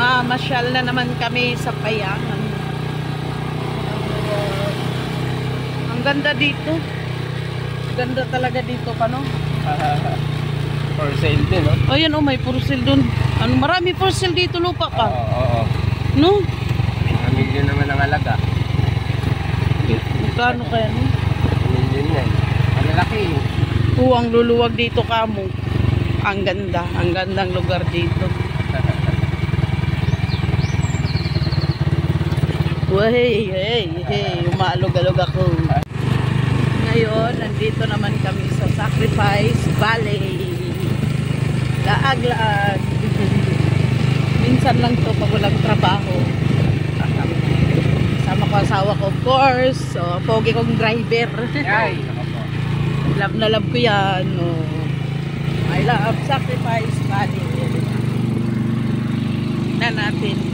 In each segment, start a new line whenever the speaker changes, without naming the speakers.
Mamasyal na naman kami sa Payangan. Ang ganda dito. Ganda talaga dito pa, no?
For sale din, no?
Oh, yan, oh, may for sale dun. Ano, marami for sale dito, lupa pa.
Oo.
No?
Million naman ang alaga.
Magkano kaya, no?
Million yan. Ang lalaki.
Oo, ang luluwag dito, kamo. Ang ganda. Ang gandang lugar dito. Hey, umaalog-alog ako. Ngayon, nandito naman kami sa Sacrifice Valley. Laag-laag. Minsan lang to pag walang trabaho. Sama ko asawa ko, of course. So, pogi kong driver.
Ay, ako po.
Love na love ko yan. No. I love Sacrifice Valley. Na natin.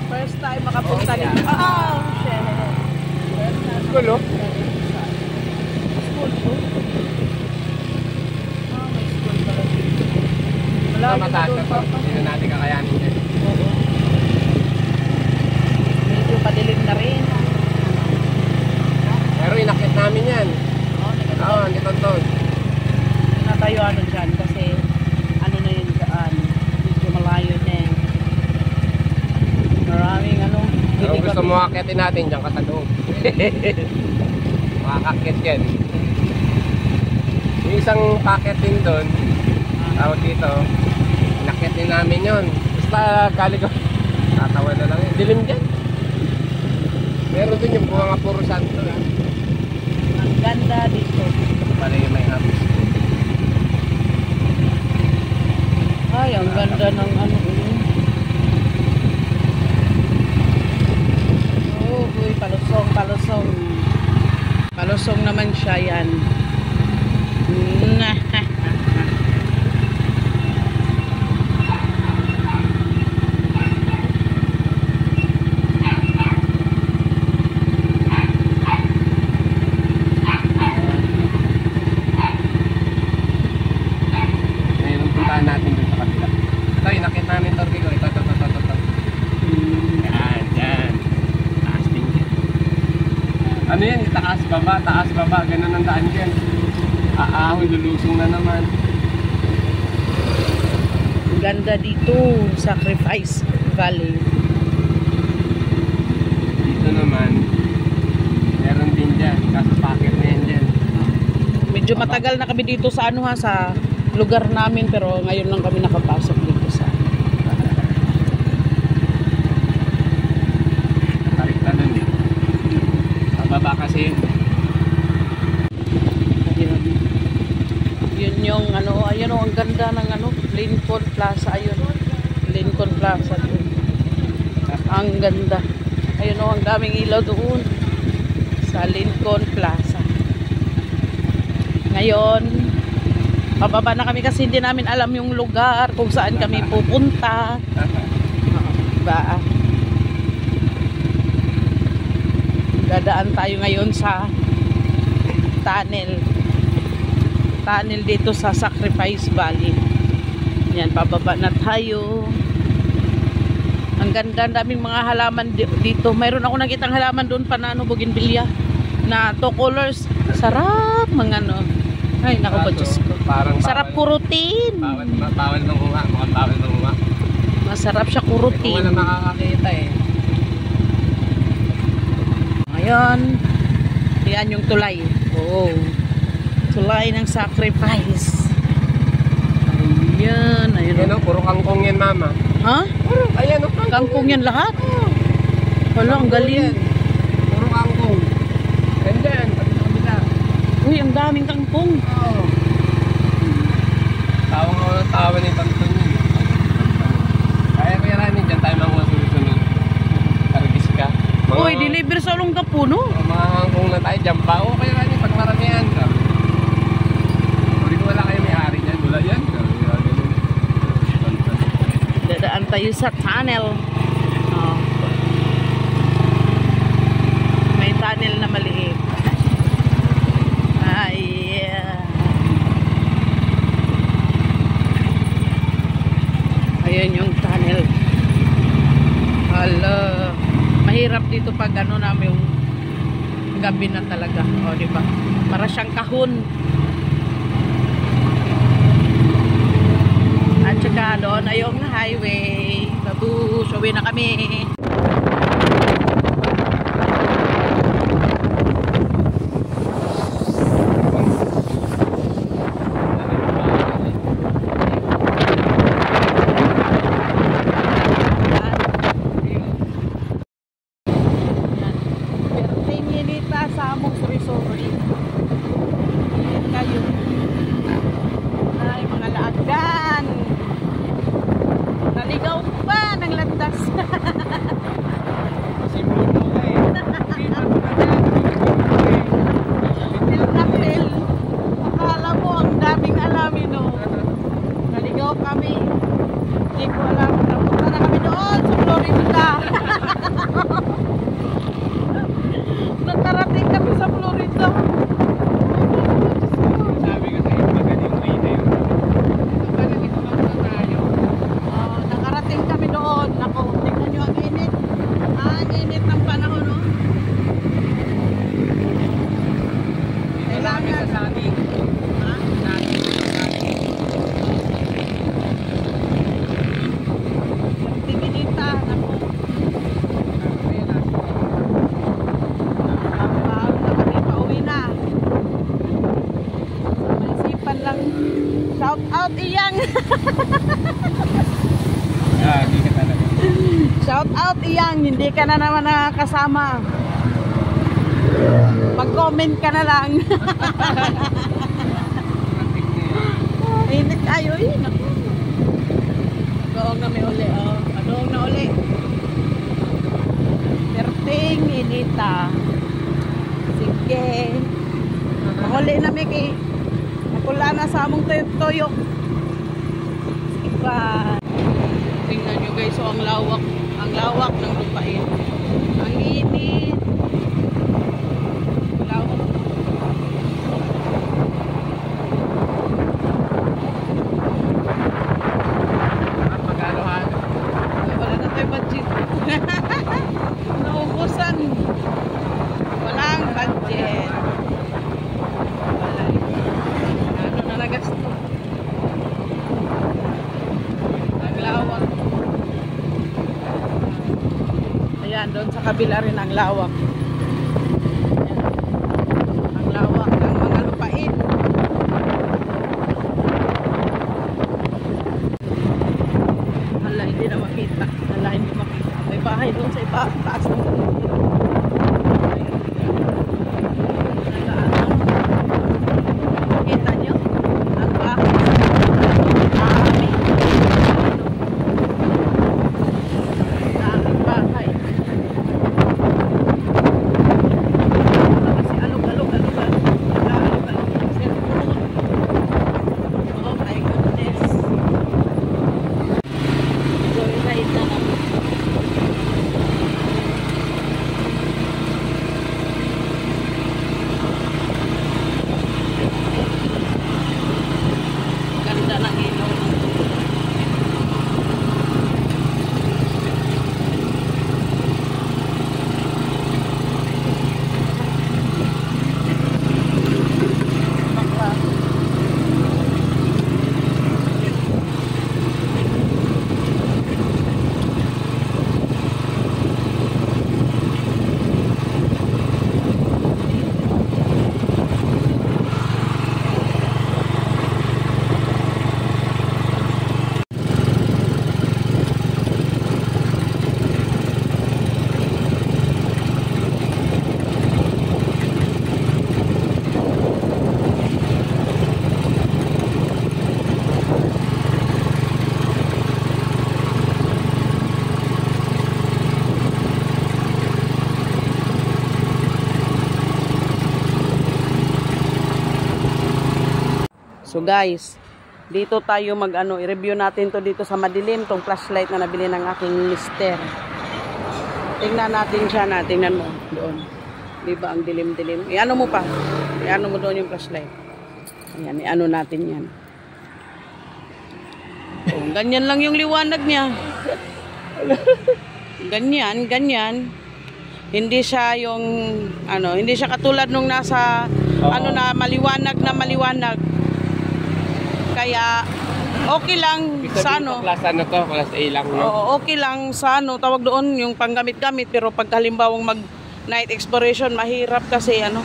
First time makapunta dito. Oh, shit.
School, oh.
School po? Ah, may school pala dito. Wala,
Mataas na to. Hindi na natin kakayanin dyan.
Oo. Medyo padilim na rin.
Pero inakit namin yan. Oo, hindi tonton.
Natayo ano dyan kasi ano na yun dyan. Medyo malayo na eh. Maraming ano.
Pero gusto mo akitin natin dyan ka sa loob. Makakakit yan. Yung isang packet din doon, tawag dito, inakit din namin yun. Basta kali ko, tatawa na lang yun. Dilim dyan. Meron din yung mga puro santo.
Ang ganda dito.
Pala yung may hapis.
Ay, ang ganda ng ano yun. Oh, uy, palusong, palusong. Palusong naman siya yan.
Ngayon, puntaan natin dun sa kabila. Ito, inakit namin ito. Ito. Yan. Taas din yan. Ano yan? Taas, baba. Ganun ang daan yan. Aahon, lulusong na naman.
Ganda dito, Sacrifice Valley.
Dito naman, meron din dyan. Kaso packet na yan dyan.
Medyo matagal na kami dito sa ano ha, sa lugar namin, pero ngayon lang kami nakapasok dito sa
Tarik na dun eh. Pababa kasi yun.
yun yung ano, ayun o, ang ganda ng ano, Lincoln Plaza, ayun, Lincoln Plaza doon. Ang ganda. Ayun o, ang daming ilaw doon sa Lincoln Plaza. Ngayon, pababa na kami kasi hindi namin alam yung lugar kung saan kami pupunta. Diba? Dadaan tayo ngayon sa tunnel dito sa Sacrifice Valley. Yan, pababa na tayo. Ang ganda, daming mga halaman dito. Mayroon ako nakitang halaman doon pa na ano, bougainvillea na 2 colors. Sarap mga ano. Ay, naku ba, Diyos ko. Sarap kurutin.
Bawal nung unga. Mukhang bawal nung unga.
Masarap siya
Kung
kurutin.
wala makakakita eh.
Ngayon, yan yung tulay. Oo. Tulay ng Sacrifice. Ayan.
Ayan o, puro kangkong yan, mama.
Ha?
Ayan o,
Kangkong yan lahat? Wala, ang galing.
Puro kangkong. And then,
Uy, ang daming kangkong.
Tawa ni Tanton yun. Kaya kaya ranin dyan tayo
deliver sa Olongapo, no?
Mga hangkong na tayo dyan pa. O kaya nga pag maramihan ka. Hindi ko wala kayo may-ari niyan. Wala yan.
Dadaan tayo sa tunnel. Oh. May tunnel na maliit. Ay, yeah. Ayan yung tunnel. Hala. Mahirap dito pag ano namin yung gabi na talaga. O, diba? Para siyang kahon. At saka doon ay yung highway. Babu, uwi na kami. Sa among suri-suri. Ayan kayo. Ay, mga laagdan. Naligaw pa ng landas. Pil na pil. Akala mo ang daming alamin, no? Naligaw kami. Hindi ko alam. Napunta na kami doon sa Florida. Nakarating kami sa Florida.
Sabi ko sa inyo, magaling mo yun. Magaling ito lang na tayo.
Nakarating kami doon. Ako, tingnan nyo ang init. Ang init ng panahon, no?
Kailangan sa saging.
Ha? Tingin-ita. Ako. Shout out Iyang.
Hindi ka talaga.
Shout out Iyang, hindi ka na naman nakakasama. Mag-comment ka na lang. Init tayo eh. Doong na may uli, oh. Doong na uli. Perting inita. Sige. Mahuli na Miki. Wala na sa among toyo. Iba. Tingnan nyo guys, so ang lawak ng lupain. Ang init. Lawak.
At mag-ano-ano.
Wala na tayo budget. Naubusan. Walang budget. Gasto. Ang lawak. Ayan, doon sa kabila rin ang lawak. Ayan. Ang lawak ng mga lupain. Hala, hindi na makita. Hala, hindi makita. May bahay doon sa taas ng So guys, dito tayo mag-ano, i-review natin to dito sa madilim, tong flashlight na nabili ng aking mister. Tingnan natin siya na, tingnan mo doon. Di ba ang dilim-dilim? I-ano mo pa? I-ano mo doon yung flashlight. Ayan, i-ano natin yan. Oh, ganyan lang yung liwanag niya. Ganyan, ganyan. Hindi siya yung ano, hindi siya katulad nung nasa ano na maliwanag na maliwanag. Kaya okay lang sa ano.
Class ano to? Class A lang, no?
Oo, okay lang sa ano, tawag doon yung panggamit-gamit, pero pag halimbawang mag night exploration, mahirap kasi ano.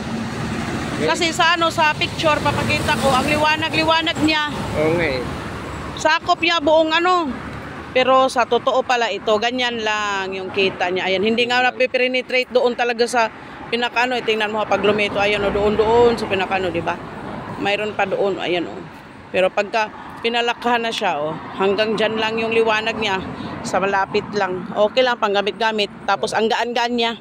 Kasi sa ano, sa picture papakita ko ang liwanag-liwanag niya.
Oo nga eh.
Sakop niya buong ano. Pero sa totoo pala ito, ganyan lang yung kita niya. Ayan, hindi nga napipenetrate doon talaga sa pinakano. Tingnan mo pag lumito, ayan o, doon sa pinakano, di ba? Mayroon pa doon, ayan o. Pero pagka pinalakhan na siya, oh, hanggang dyan lang yung liwanag niya, sa malapit lang. Okay lang, panggamit-gamit. Tapos ang gaan-gaan niya.